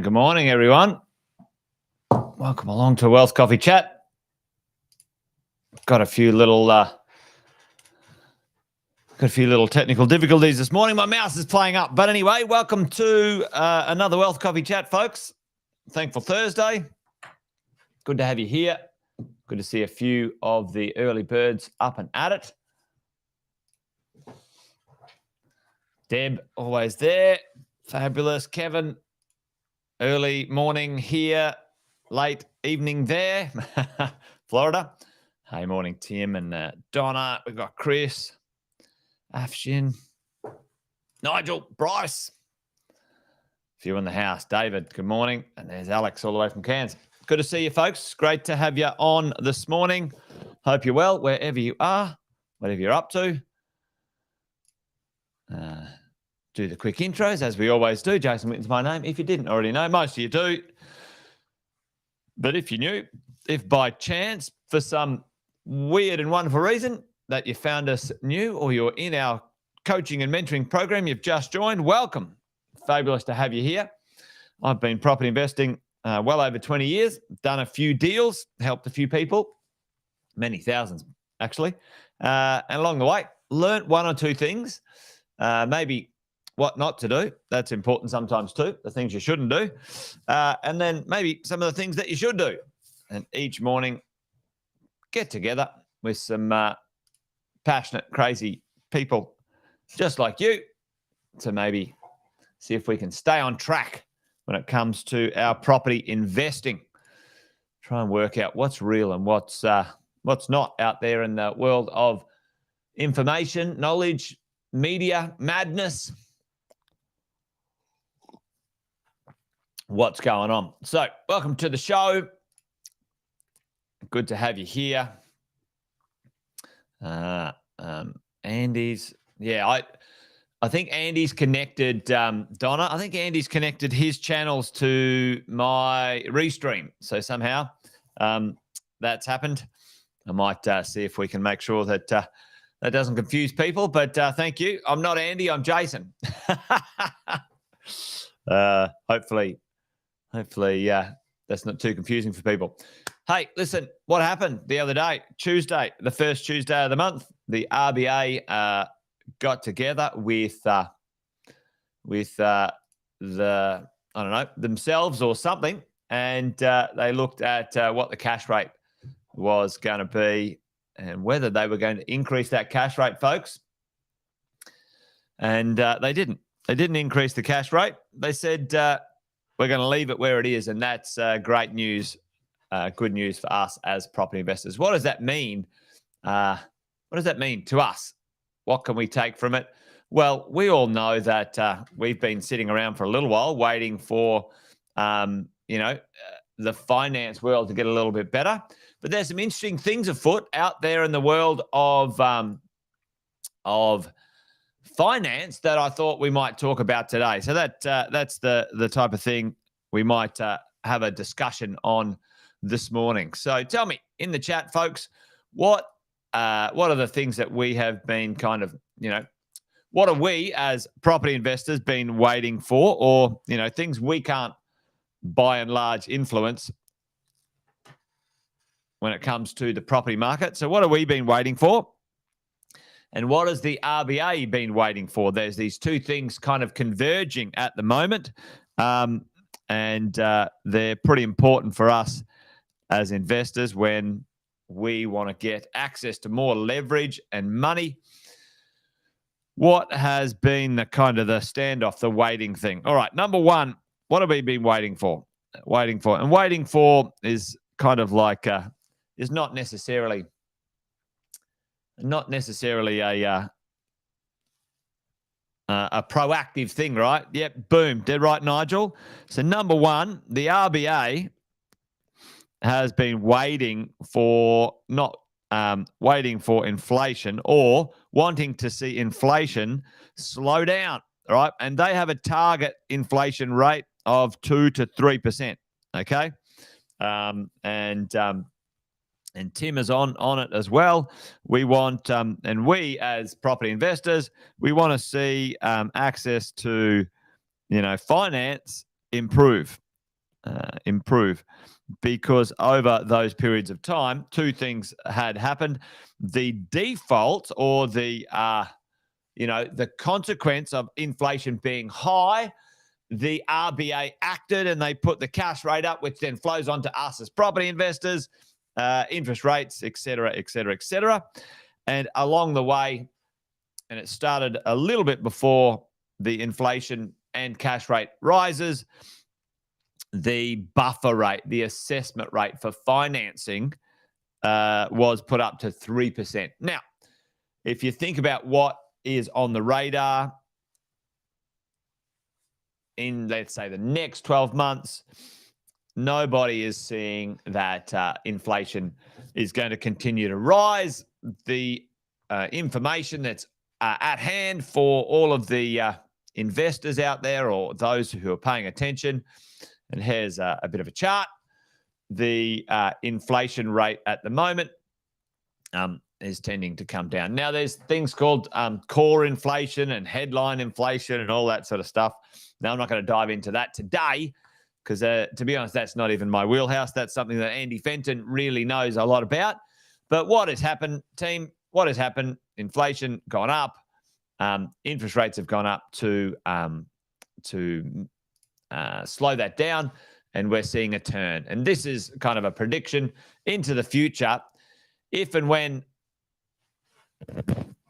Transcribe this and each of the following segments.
Good morning, everyone. Welcome along to Wealth Coffee Chat. Got a few little technical difficulties this morning. My mouse is playing up, but anyway, welcome to another Wealth Coffee Chat, folks. Thankful Thursday. Good to have you here. Good to see a few of the early birds up and at it. Deb, always there. Fabulous. Kevin, early morning here, late evening there. Florida. Hey, morning, Tim and Donna. We've got Chris, Afshin, Nigel, Bryce. A few in the house. David, good morning. And there's Alex all the way from Cairns. Good to see you, folks. Great to have you on this morning. Hope you're well, wherever you are, whatever you're up to. Do the quick intros, as we always do. Jason Witten's my name. If you didn't already know, most of you do. But if you knew, if by chance, for some weird and wonderful reason, that you found us new or you're in our coaching and mentoring program, you've just joined, welcome. Fabulous to have you here. I've been property investing well over 20 years, done a few deals, helped a few people, many thousands, actually. And along the way, learnt one or two things, maybe what not to do. That's important sometimes too, the things you shouldn't do. And then maybe some of the things that you should do. And each morning, get together with some passionate, crazy people just like you to maybe see if we can stay on track when it comes to our property investing. Try and work out what's real and what's not out there in the world of information, knowledge, media, madness. What's going on? So, welcome to the show. Good to have you here. Andy's, yeah, I think Andy's connected, Donna. I think Andy's connected his channels to my restream. So somehow that's happened. I might see if we can make sure that that doesn't confuse people. But thank you. I'm not Andy. I'm Jason. Hopefully, that's not too confusing for people. Hey, listen, what happened the other day? Tuesday, the first Tuesday of the month, the RBA got together with the I don't know, themselves or something, and they looked at what the cash rate was going to be and whether they were going to increase that cash rate, folks. And they didn't. They didn't increase the cash rate. They said we're going to leave it where it is, and that's great news, good news for us as property investors. What does that mean? What does that mean to us? What can we take from it? Well, we all know that we've been sitting around for a little while waiting for, the finance world to get a little bit better. But there's some interesting things afoot out there in the world of of finance that I thought we might talk about today. So that's the type of thing we might have a discussion on this morning. So tell me in the chat, folks, what are the things that we have been kind of, what are we as property investors been waiting for, or, things we can't by and large influence when it comes to the property market. So what have we been waiting for? And what has the RBA been waiting for? There's these two things kind of converging at the moment, and they're pretty important for us as investors when we want to get access to more leverage and money. What has been the kind of the standoff, the waiting thing? All right, number one, what have we been waiting for? Waiting for is kind of like is not necessarily a proactive thing, right? Yep, boom, dead right, Nigel. So number one, the RBA has been waiting for inflation, or wanting to see inflation slow down, right? And they have a target inflation rate of 2 to 3%. Okay, and Tim is on it as well. We want, and we as property investors, we want to see access to, finance improve, because over those periods of time, two things had happened. The default, or the consequence of inflation being high, the RBA acted and they put the cash rate up, which then flows on to us as property investors, interest rates, et cetera, et cetera, et cetera. And along the way, and it started a little bit before the inflation and cash rate rises, the buffer rate, the assessment rate for financing was put up to 3%. Now, if you think about what is on the radar in, let's say, the next 12 months, nobody is seeing that inflation is going to continue to rise. The information that's at hand for all of the investors out there, or those who are paying attention, and here's a bit of a chart. The inflation rate at the moment is tending to come down. Now, there's things called core inflation and headline inflation and all that sort of stuff. Now, I'm not going to dive into that today because, to be honest, that's not even my wheelhouse. That's something that Andy Fenton really knows a lot about. But what has happened, team? What has happened? Inflation gone up. Interest rates have gone up to slow that down, and we're seeing a turn. And this is kind of a prediction into the future. If and when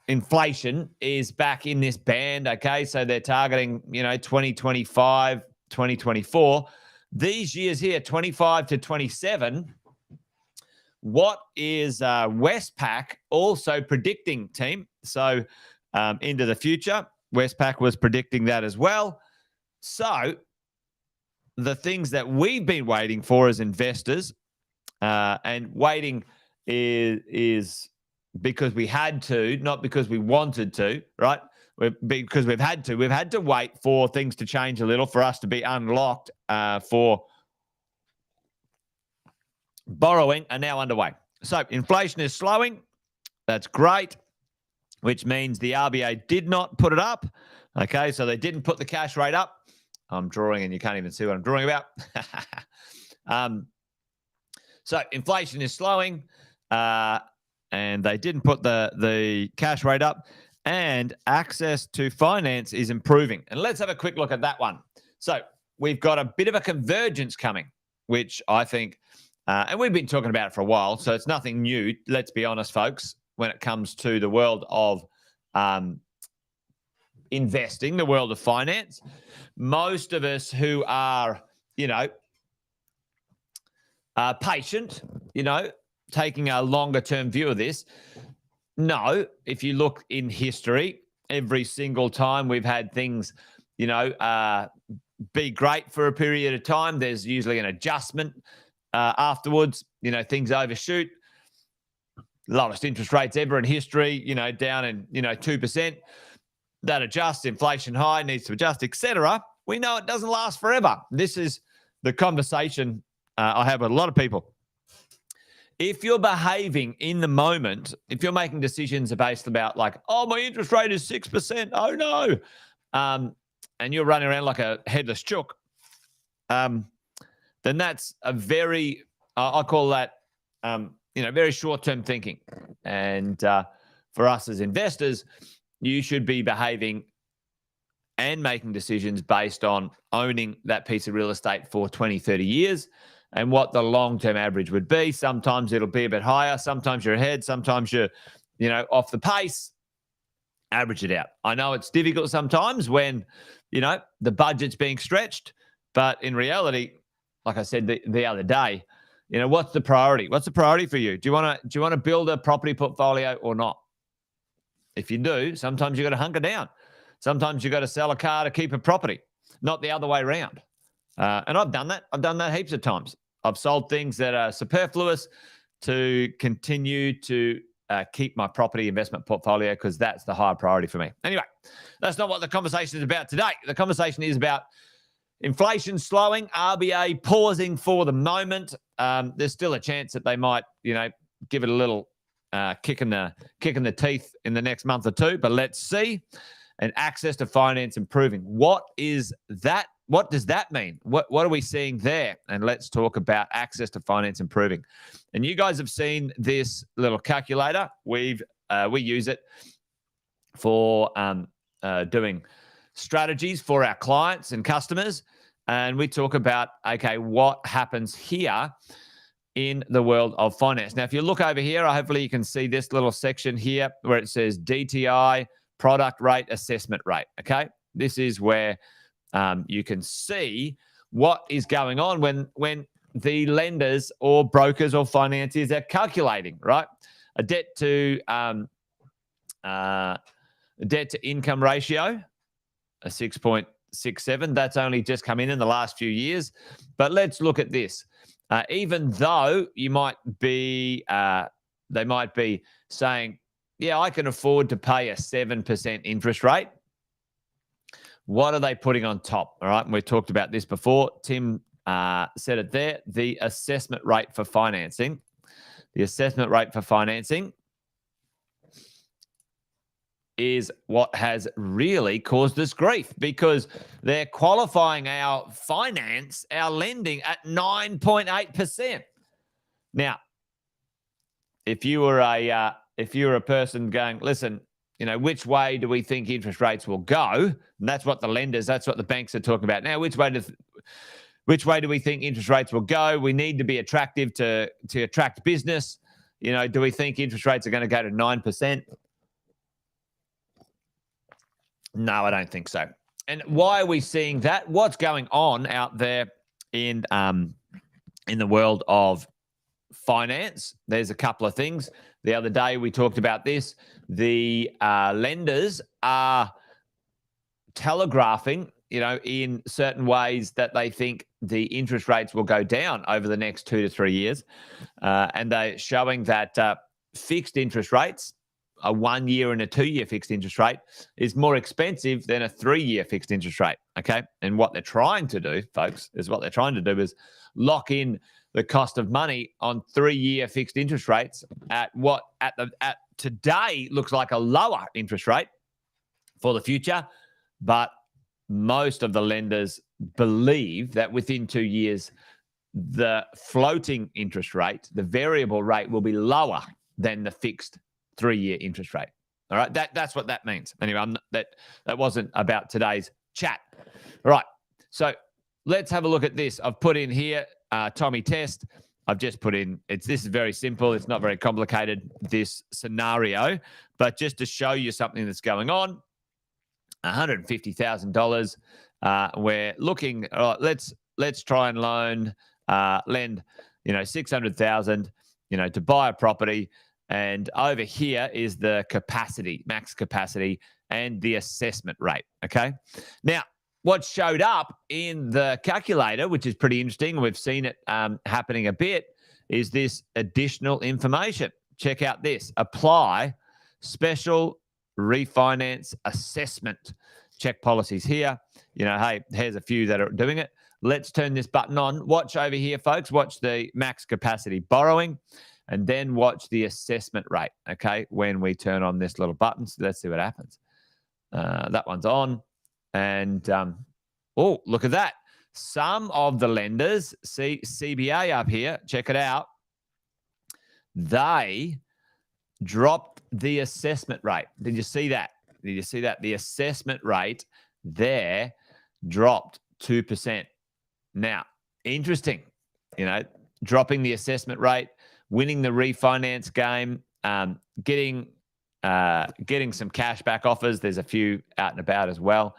inflation is back in this band, okay, so they're targeting, 2025, 2024, these years here, 25 to 27, what is Westpac also predicting, team? So into the future, Westpac was predicting that as well. So the things that we've been waiting for as investors, and waiting is because we had to, not because we wanted to, right? Because we've had to. We've had to wait for things to change a little for us to be unlocked for borrowing are now underway. So inflation is slowing. That's great, which means the RBA did not put it up. Okay, so they didn't put the cash rate up. I'm drawing and you can't even see what I'm drawing about. So inflation is slowing, and they didn't put the cash rate up, and access to finance is improving. And let's have a quick look at that one. So we've got a bit of a convergence coming, which I think, and we've been talking about it for a while, so it's nothing new, let's be honest, folks, when it comes to the world of investing, the world of finance. Most of us who are, patient, taking a longer term view of this, no, if you look in history, every single time we've had things, be great for a period of time, there's usually an adjustment afterwards, things overshoot. lowest interest rates ever in history, down in, 2%. That adjusts, inflation high, needs to adjust, etc. We know it doesn't last forever. This is the conversation I have with a lot of people. If you're behaving in the moment, if you're making decisions based about like, oh, my interest rate is 6%, oh no, and you're running around like a headless chook, then that's a very, I call that, very short-term thinking. And for us as investors, you should be behaving and making decisions based on owning that piece of real estate for 20, 30 years and what the long-term average would be. Sometimes it'll be a bit higher. Sometimes you're ahead. Sometimes you're, off the pace. Average it out. I know it's difficult sometimes when, the budget's being stretched, but in reality, like I said the other day, what's the priority? What's the priority for you? Do you want to build a property portfolio or not? If you do, sometimes you got to hunker down. Sometimes you got to sell a car to keep a property, not the other way around. And I've done that. I've done that heaps of times. I've sold things that are superfluous to continue to keep my property investment portfolio because that's the higher priority for me. Anyway, that's not what the conversation is about today. The conversation is about inflation slowing, RBA pausing for the moment. There's still a chance that they might, give it a little kick in the teeth in the next month or two, but let's see. And access to finance improving. What is that? What does that mean? What are we seeing there? And let's talk about access to finance improving. And you guys have seen this little calculator. We use it for doing strategies for our clients and customers. And we talk about, okay, what happens here in the world of finance. Now, if you look over here, hopefully you can see this little section here where it says DTI, product rate, assessment rate, okay? This is where you can see what is going on when the lenders or brokers or financiers are calculating, right? A debt to income ratio, a 6.67. That's only just come in the last few years. But let's look at this. Even though you might be, they might be saying, yeah, I can afford to pay a 7% interest rate. What are they putting on top? All right. And we've talked about this before. Tim said it there. The assessment rate for financing. The assessment rate for financing is what has really caused us grief because they're qualifying our finance, our lending at 9.8%. Now, if you were a person going, listen, which way do we think interest rates will go? And that's what the banks are talking about now. Which way do we think interest rates will go? We need to be attractive to attract business. Do we think interest rates are going to go to 9%? No, I don't think so. And why are we seeing that? What's going on out there in the world of finance? There's a couple of things. The other day we talked about this. The lenders are telegraphing, in certain ways that they think the interest rates will go down over the next 2 to 3 years. And they're showing that fixed interest rates, a 1 year and a 2 year fixed interest rate, is more expensive than a 3 year fixed interest rate. Okay. And what they're trying to do, folks, is lock in the cost of money on 3 year fixed interest rates at what at today looks like a lower interest rate for the future. But most of the lenders believe that within 2 years, the floating interest rate, the variable rate, will be lower than the fixed 3 year interest rate. All right. That's what that means. Anyway, that wasn't about today's chat. All right. So let's have a look at this. I've put in here Tommy Test. I've just put in, this is very simple. It's not very complicated, this scenario, but just to show you something that's going on, $150,000. We're looking, let's try and lend, $600,000, to buy a property. And over here is the capacity, max capacity, and the assessment rate. Okay. Now, what showed up in the calculator, which is pretty interesting, we've seen it happening a bit, is this additional information. check out this. Apply special refinance assessment. Check policies here. Hey, here's a few that are doing it. Let's turn this button on. Watch over here, folks. Watch the max capacity borrowing and then watch the assessment rate, okay, when we turn on this little button. So let's see what happens. That one's on. And, oh, look at that. Some of the lenders, see CBA up here, check it out. They dropped the assessment rate. Did you see that? Did you see that? The assessment rate there dropped 2%. Now, interesting, dropping the assessment rate, winning the refinance game, getting some cashback offers. There's a few out and about as well.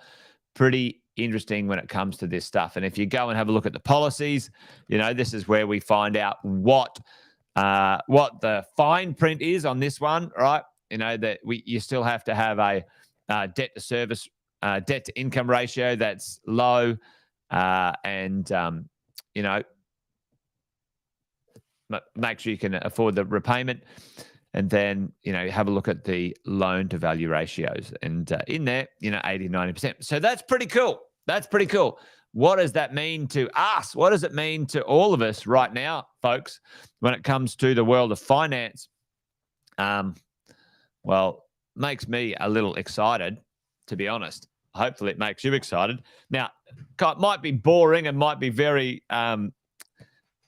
Pretty interesting when it comes to this stuff. And if you go and have a look at the policies, this is where we find out what the fine print is on this one, right? That you still have to have a debt to income ratio that's low, and make sure you can afford the repayment. And then, have a look at the loan to value ratios. And in there, 80, 90%. So that's pretty cool. That's pretty cool. What does that mean to us? What does it mean to all of us right now, folks, when it comes to the world of finance? Well, makes me a little excited, to be honest. Hopefully it makes you excited. Now, it might be boring and might be very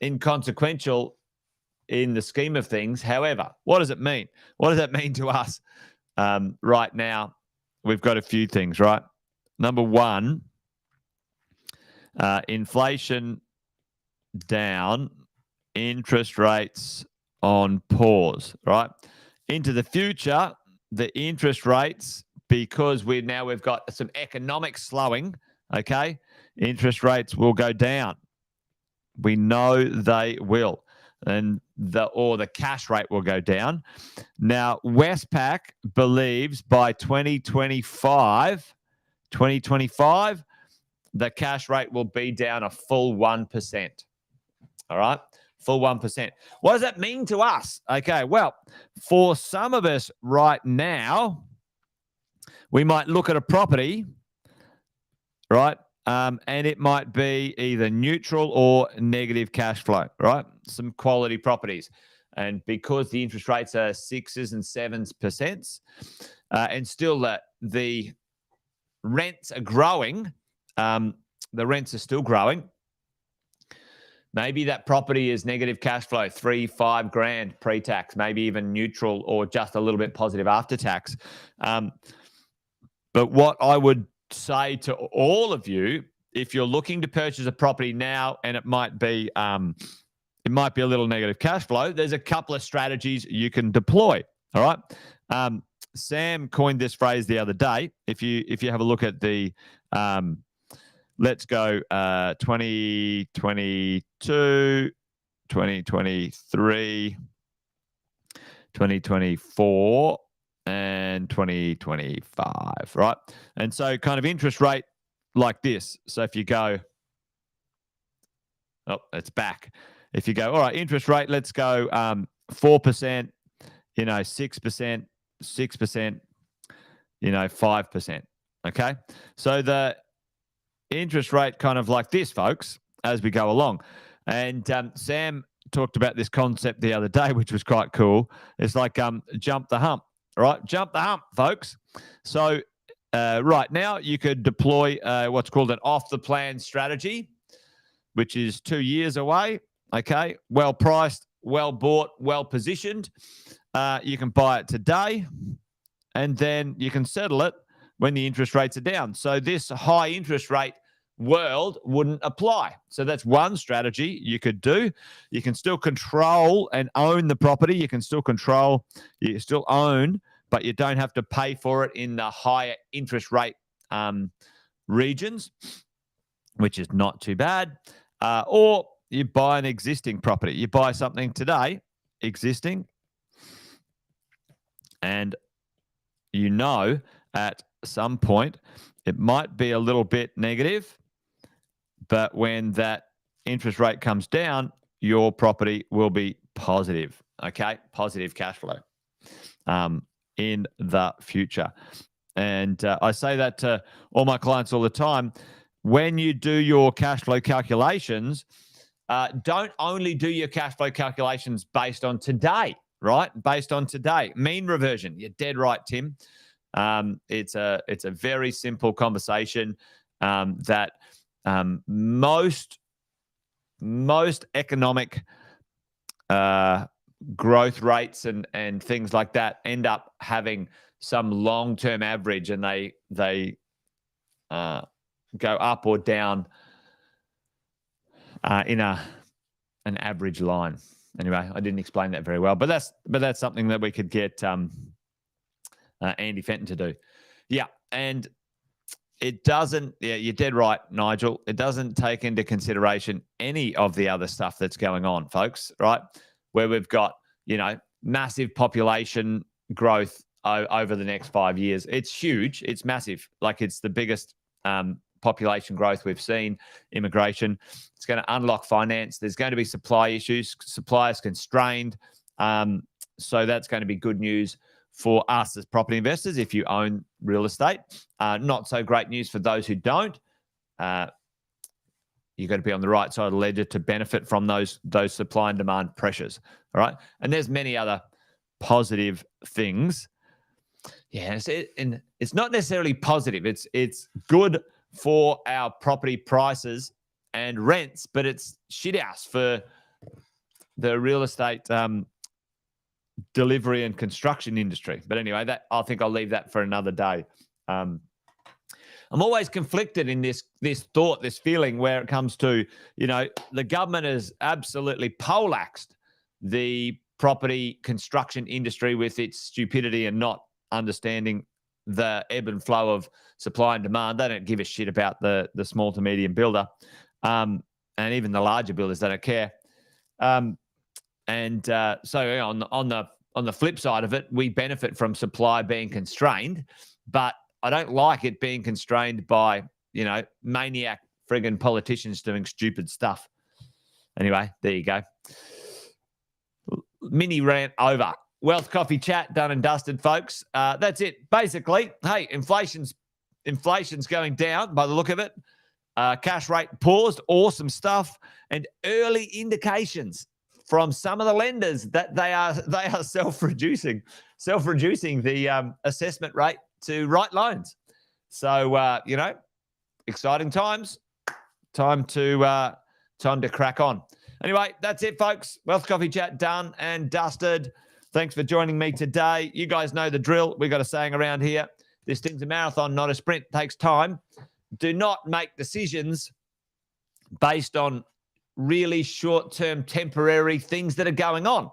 inconsequential in the scheme of things. However, what does it mean? What does that mean to us right now? We've got a few things, right? Number one, inflation down, interest rates on pause, right? Into the future, the interest rates, because we've got some economic slowing, okay? Interest rates will go down. We know they will. And the cash rate will go down. Now, Westpac believes by 2025, the cash rate will be down a full 1%. All right? Full 1%. What does that mean to us? Okay, well, for some of us right now, we might look at a property, right? And it might be either neutral or negative cash flow, right? Some quality properties. And because the interest rates are 6s and 7%, and still the rents are growing, the rents are still growing. Maybe that property is negative cash flow, 3-5 grand pre-tax, maybe even neutral or just a little bit positive after tax. But what I would say to all of you, if you're looking to purchase a property now and it might be a little negative cash flow, there's a couple of strategies you can deploy. All right. Sam coined this phrase the other day. If you have a look at the let's go 2022, 2023, 2024. And 2025, right? And so kind of interest rate like this. So if you go, oh, it's back. If you go, all right, interest rate, let's go 4%, 6%, 6%, 5%, okay? So the interest rate kind of like this, folks, as we go along. And Sam talked about this concept the other day, which was quite cool. It's like jump the hump. All right, jump the hump, folks. So right now you could deploy what's called an off-the-plan strategy, which is 2 years away, okay? Well-priced, well-bought, well-positioned. You can buy it today, and then you can settle it when the interest rates are down. So this high interest rate world wouldn't apply. So that's one strategy you could do. You can still control and own the property. You can still control, you still own, but you don't have to pay for it in the higher interest rate regions, which is not too bad. Or you buy an existing property. You buy something today, existing, and at some point it might be a little bit negative, but when that interest rate comes down, your property will be positive. okay? Positive cash flow in the future. And I say that to all my clients all the time. When you do your cash flow calculations, don't only do your cash flow calculations based on today, right? Based on today. Mean reversion. You're dead right, Tim. It's a very simple conversation that most economic growth rates and things like that end up having some long-term average, and they go up or down in an average line. Anyway, I didn't explain that very well, but that's something that we could get Andy Fenton to do. Yeah, and it doesn't. Yeah, you're dead right, Nigel. It doesn't take into consideration any of the other stuff that's going on, folks. Right, where we've got massive population growth over the next 5 years. It's huge. It's massive. Like, it's the biggest population growth we've seen. Immigration. It's going to unlock finance. There's going to be supply issues. Suppliers constrained. So that's going to be good news for us as property investors if you own real estate. Not so great news for those who don't. You've got to be on the right side of the ledger to benefit from those supply and demand pressures. All right. And there's many other positive things. Yeah. And it's not necessarily positive. It's good for our property prices and rents, but it's shit house for the real estate delivery and construction industry. But anyway, I think I'll leave that for another day. I'm always conflicted in this thought, this feeling where it comes to, the government has absolutely poleaxed the property construction industry with its stupidity and not understanding the ebb and flow of supply and demand. They don't give a shit about the small to medium builder, and even the larger builders, they don't care. So on the flip side of it, we benefit from supply being constrained, but I don't like it being constrained by, maniac friggin' politicians doing stupid stuff. Anyway, there you go. Mini rant over. Wealth Coffee Chat done and dusted, folks. That's it. Basically, hey, inflation's going down by the look of it. Cash rate paused. Awesome stuff. And early indications from some of the lenders that they are self-reducing the assessment rate to write loans. So exciting times. Time to crack on. Anyway, that's it, folks. Wealth Coffee Chat done and dusted. Thanks for joining me today. You guys know the drill. We got a saying around here: this thing's a marathon, not a sprint. It takes time. Do not make decisions based on really short-term, temporary things that are going on.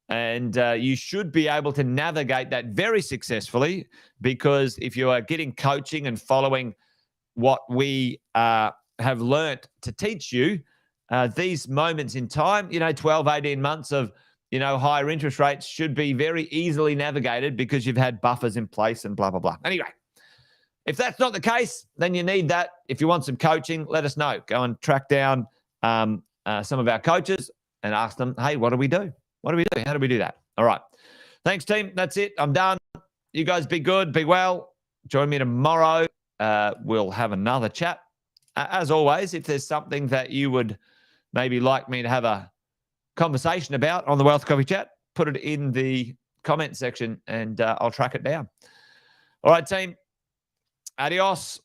And you should be able to navigate that very successfully, because if you are getting coaching and following what we have learnt to teach you, these moments in time, 12, 18 months of, higher interest rates should be very easily navigated because you've had buffers in place and blah, blah, blah. Anyway, if that's not the case, then you need that. If you want some coaching, let us know. Go and track down some of our coaches and ask them, hey, what do we do? What do we do? How do we do that? All right. Thanks, team. That's it. I'm done. You guys be good. Be well. Join me tomorrow. We'll have another chat. As always, if there's something that you would maybe like me to have a conversation about on the Wealth Coffee Chat, put it in the comment section and I'll track it down. All right, team. Adios.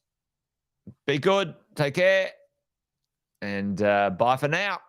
Be good. Take care. And bye for now.